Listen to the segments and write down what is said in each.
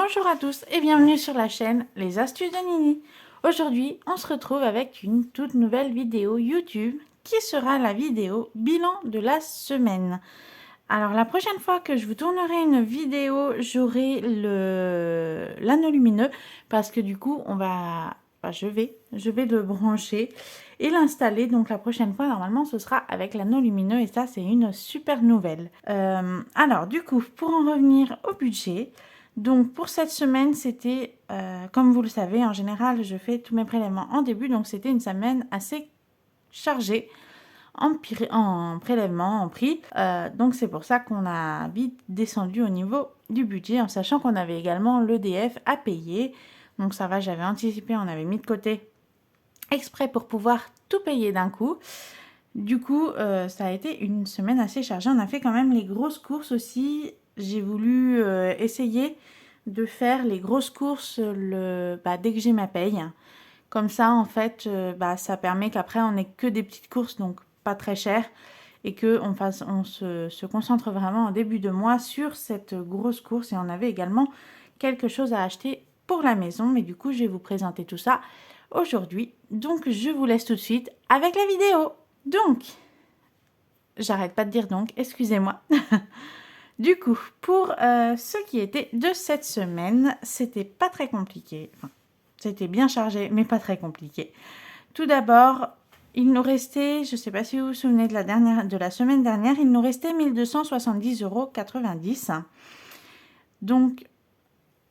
Bonjour à tous et bienvenue sur la chaîne Les Astuces de Nini. Aujourd'hui, on se retrouve avec une toute nouvelle vidéo YouTube qui sera la vidéo bilan de la semaine. Alors la prochaine fois que je vous tournerai une vidéo, j'aurai l'anneau lumineux parce que du coup, je vais le brancher et l'installer. Donc la prochaine fois, normalement, ce sera avec l'anneau lumineux et ça, c'est une super nouvelle. Alors du coup, pour en revenir au budget, donc pour cette semaine, c'était, comme vous le savez, en général, je fais tous mes prélèvements en début, donc c'était une semaine assez chargée en prélèvement, en prix. Donc c'est pour ça qu'on a vite descendu au niveau du budget, en sachant qu'on avait également l'EDF à payer. Donc ça va, j'avais anticipé, on avait mis de côté exprès pour pouvoir tout payer d'un coup. Du coup, ça a été une semaine assez chargée. On a fait quand même les grosses courses aussi. J'ai voulu essayer de faire les grosses courses dès que j'ai ma paye. Comme ça, en fait, ça permet qu'après, on n'ait que des petites courses, donc pas très chères, et qu'on se concentre vraiment en début de mois sur cette grosse course. Et on avait également quelque chose à acheter pour la maison, mais du coup, je vais vous présenter tout ça aujourd'hui. Donc, je vous laisse tout de suite avec la vidéo. Donc, j'arrête pas de dire donc, excusez-moi. Du coup, pour ce qui était de cette semaine, c'était pas très compliqué. Enfin, c'était bien chargé, mais pas très compliqué. Tout d'abord, il nous restait, je ne sais pas si vous vous souvenez de la semaine dernière, il nous restait 1270,90 €. Donc,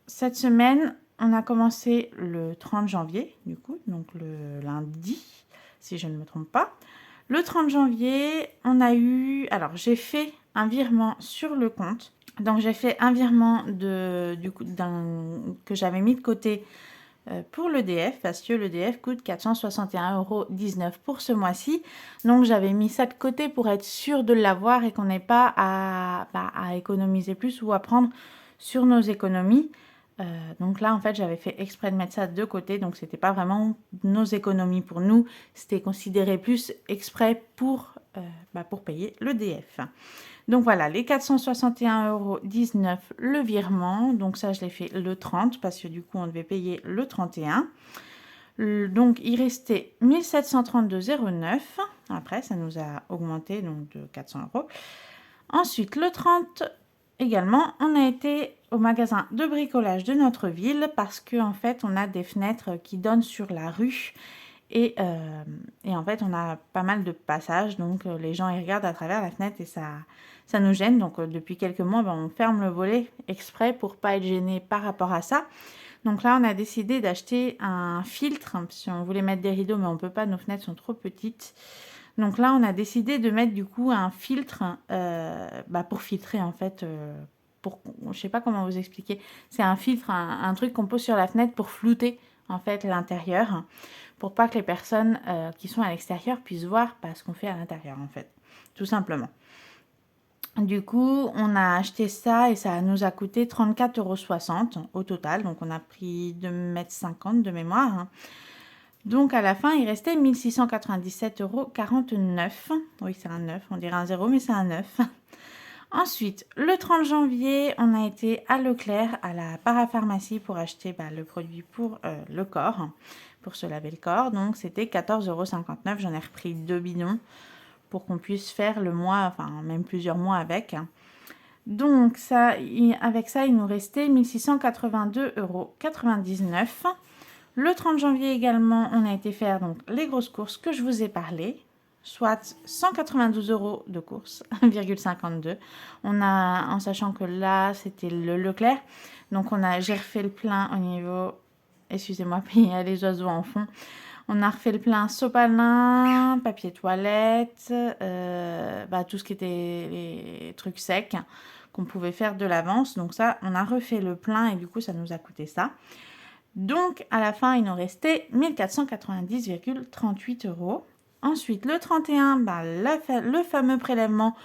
cette semaine, on a commencé le 30 janvier, du coup, donc le lundi, si je ne me trompe pas. Le 30 janvier, on a eu... Alors, j'ai fait un virement sur le compte. Donc, j'ai fait un virement que j'avais mis de côté pour l'EDF, parce que l'EDF coûte 461,19 € pour ce mois-ci. Donc, j'avais mis ça de côté pour être sûre de l'avoir et qu'on n'ait pas à économiser plus ou à prendre sur nos économies. Donc là, en fait, j'avais fait exprès de mettre ça de côté. Donc, c'était pas vraiment nos économies pour nous. C'était considéré plus exprès pour payer l'EDF. Donc voilà, les 461,19 € le virement. Donc ça, je l'ai fait le 30 parce que du coup, on devait payer le 31. Donc, il restait 1732,09 €. Après, ça nous a augmenté donc de 400 €. Ensuite, le 30 également, on a été au magasin de bricolage de notre ville parce qu'en fait, on a des fenêtres qui donnent sur la rue. Et en fait, on a pas mal de passages, donc les gens ils regardent à travers la fenêtre et ça nous gêne. Donc depuis quelques mois, on ferme le volet exprès pour pas être gêné par rapport à ça. Donc là, on a décidé d'acheter un filtre, si on voulait mettre des rideaux, mais on peut pas, nos fenêtres sont trop petites. Donc là, on a décidé de mettre du coup un filtre pour filtrer en fait. Je sais pas comment vous expliquer. C'est un filtre, un truc qu'on pose sur la fenêtre pour flouter en fait l'intérieur, pour pas que les personnes qui sont à l'extérieur puissent voir ce qu'on fait à l'intérieur en fait, tout simplement. Du coup, on a acheté ça et ça nous a coûté 34,60 € au total. Donc, on a pris 2,50 m de mémoire. Donc, à la fin, il restait 1697,49 €. Oui, c'est un 9. On dirait un 0, mais c'est un 9. Ensuite, le 30 janvier, on a été à Leclerc, à la parapharmacie pour acheter le produit pour le corps, pour se laver le corps. Donc, c'était 14,59 €. J'en ai repris 2 bidons pour qu'on puisse faire le mois, enfin même plusieurs mois avec. Donc, avec ça, il nous restait 1682,99 €. Le 30 janvier également, on a été faire donc les grosses courses que je vous ai parlé, soit 192 € de courses, 1,52 €. En sachant que là, c'était le Leclerc. Donc, j'ai refait le plein au niveau, excusez-moi, il y a les oiseaux en fond. On a refait le plein sopalin, papier toilette, tout ce qui était les trucs secs qu'on pouvait faire de l'avance. Donc ça, on a refait le plein et du coup, ça nous a coûté ça. Donc, à la fin, il nous restait 1490,38 €. Ensuite, le 31, le fameux prélèvement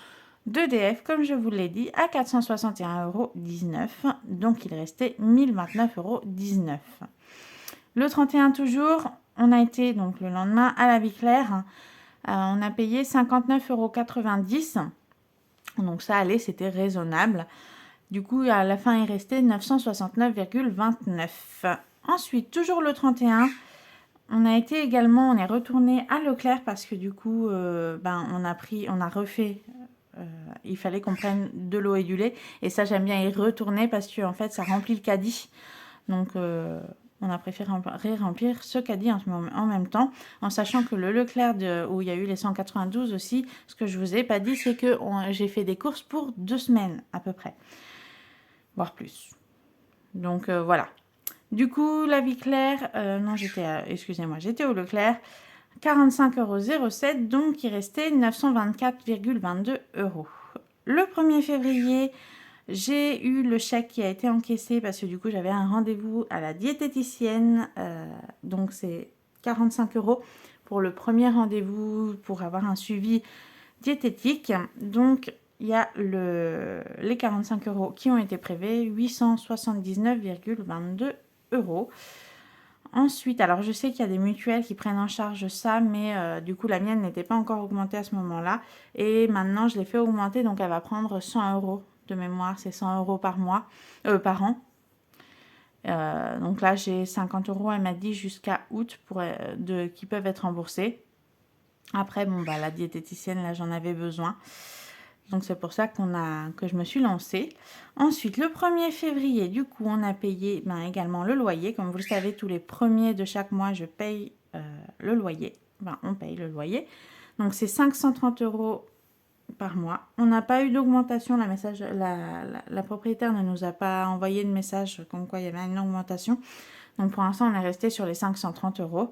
d'EDF, comme je vous l'ai dit, à 461,19 €. Donc, il restait 1029,19 €. Le 31 toujours, on a été donc le lendemain à la Vie Claire. On a payé 59,90 €. Donc ça allait, c'était raisonnable. Du coup, à la fin, il restait 969,29. Ensuite, toujours le 31, on est retourné à Leclerc parce que du coup, on a refait. Il fallait qu'on prenne de l'eau et du lait. Et ça, j'aime bien y retourner parce que en fait, ça remplit le caddie. Donc, on a préféré remplir ce caddie en même temps, en sachant que le Leclerc où il y a eu les 192 aussi, ce que je vous ai pas dit, c'est que j'ai fait des courses pour 2 semaines à peu près, voire plus. Donc voilà. Du coup, la vie claire, non, j'étais au Leclerc, 45,07 €, donc il restait 924,22 €. Le 1er février, j'ai eu le chèque qui a été encaissé parce que du coup, j'avais un rendez-vous à la diététicienne. Donc, c'est 45 € pour le premier rendez-vous pour avoir un suivi diététique. Donc, il y a les 45 € qui ont été prélevés, 879,22 €. Ensuite, alors je sais qu'il y a des mutuelles qui prennent en charge ça, mais du coup la mienne n'était pas encore augmentée à ce moment-là. Et maintenant je l'ai fait augmenter, donc elle va prendre 100 € de mémoire, c'est 100 € par mois, par an. Donc là j'ai 50 €, elle m'a dit jusqu'à août qui peuvent être remboursés. Après, bon, bah, la diététicienne, là j'en avais besoin. Donc c'est pour ça que je me suis lancée. Ensuite, le 1er février, du coup, on a payé également le loyer. Comme vous le savez, tous les premiers de chaque mois, je paye le loyer. On paye le loyer. Donc c'est 530 € par mois. On n'a pas eu d'augmentation. La propriétaire ne nous a pas envoyé de message comme quoi il y avait une augmentation. Donc pour l'instant, on est resté sur les 530 €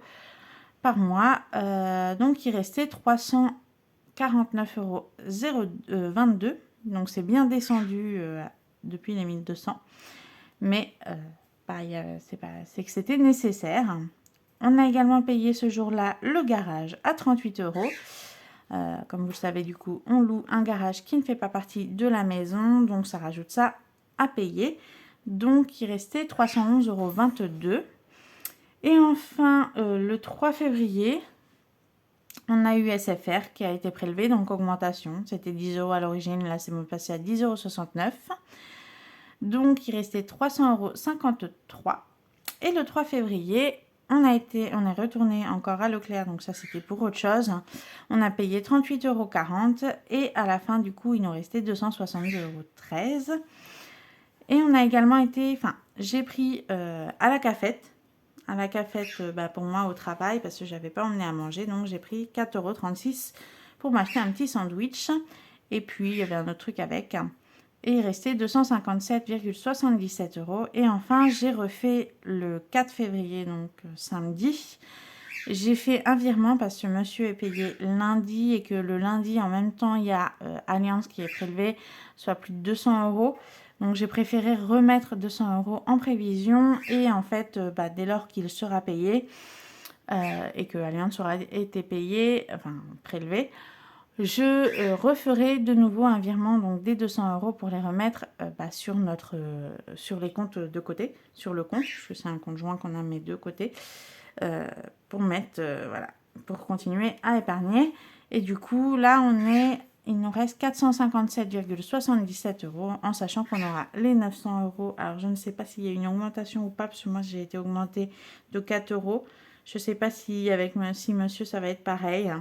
par mois. Donc il restait 349,22 €. Donc c'est bien descendu depuis les 1200. Mais c'est que c'était nécessaire. On a également payé ce jour-là le garage à 38 €. Comme vous le savez, du coup, on loue un garage qui ne fait pas partie de la maison. Donc ça rajoute ça à payer. Donc il restait 311,22 €. Et enfin, le 3 février, on a eu SFR qui a été prélevé, donc augmentation. C'était 10 € à l'origine, là c'est passé à 10,69 €. Donc il restait 300,53 €. Et le 3 février, on est retourné encore à Leclerc, donc ça c'était pour autre chose. On a payé 38,40 € et à la fin du coup il nous restait 262,13 €. Et on a également j'ai pris à la cafette. À la cafette pour moi au travail parce que j'avais pas emmené à manger, donc j'ai pris 4,36 € pour m'acheter un petit sandwich. Et puis il y avait un autre truc avec et il restait 257,77 €. Et enfin j'ai refait le 4 février, donc samedi, j'ai fait un virement parce que monsieur est payé lundi et que le lundi en même temps il y a Alliance qui est prélevé, soit plus de 200 €. Donc j'ai préféré remettre 200 € en prévision et en fait, dès lors qu'il sera payé et que Allianz aura été payé, enfin prélevé, je referai de nouveau un virement donc des 200 € pour les remettre sur les comptes de côté, sur le compte, parce que c'est un compte joint qu'on a mes deux côtés, pour mettre, pour continuer à épargner. Et du coup, là, il nous reste 457,77 € en sachant qu'on aura les 900 €. Alors, je ne sais pas s'il y a une augmentation ou pas, parce que moi, j'ai été augmentée de 4 €. Je ne sais pas si monsieur, ça va être pareil.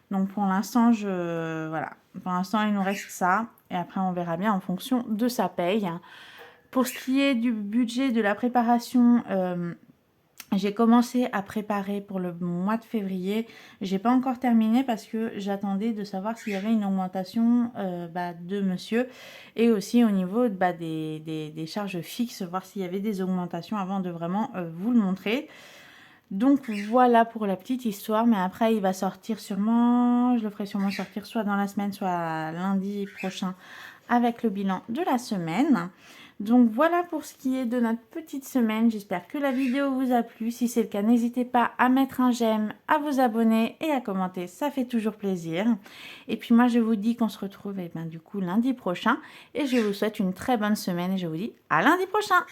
Donc, pour l'instant, Pour l'instant, il nous reste ça. Et après, on verra bien en fonction de sa paye. Pour ce qui est du budget de la préparation... j'ai commencé à préparer pour le mois de février. J'ai pas encore terminé parce que j'attendais de savoir s'il y avait une augmentation de monsieur et aussi au niveau des charges fixes, voir s'il y avait des augmentations avant de vraiment vous le montrer. Donc voilà pour la petite histoire, mais après il va sortir sûrement, je le ferai sûrement sortir soit dans la semaine, soit lundi prochain avec le bilan de la semaine. Donc voilà pour ce qui est de notre petite semaine. J'espère que la vidéo vous a plu. Si c'est le cas, n'hésitez pas à mettre un j'aime, à vous abonner et à commenter. Ça fait toujours plaisir. Et puis moi, je vous dis qu'on se retrouve du coup lundi prochain. Et je vous souhaite une très bonne semaine et je vous dis à lundi prochain.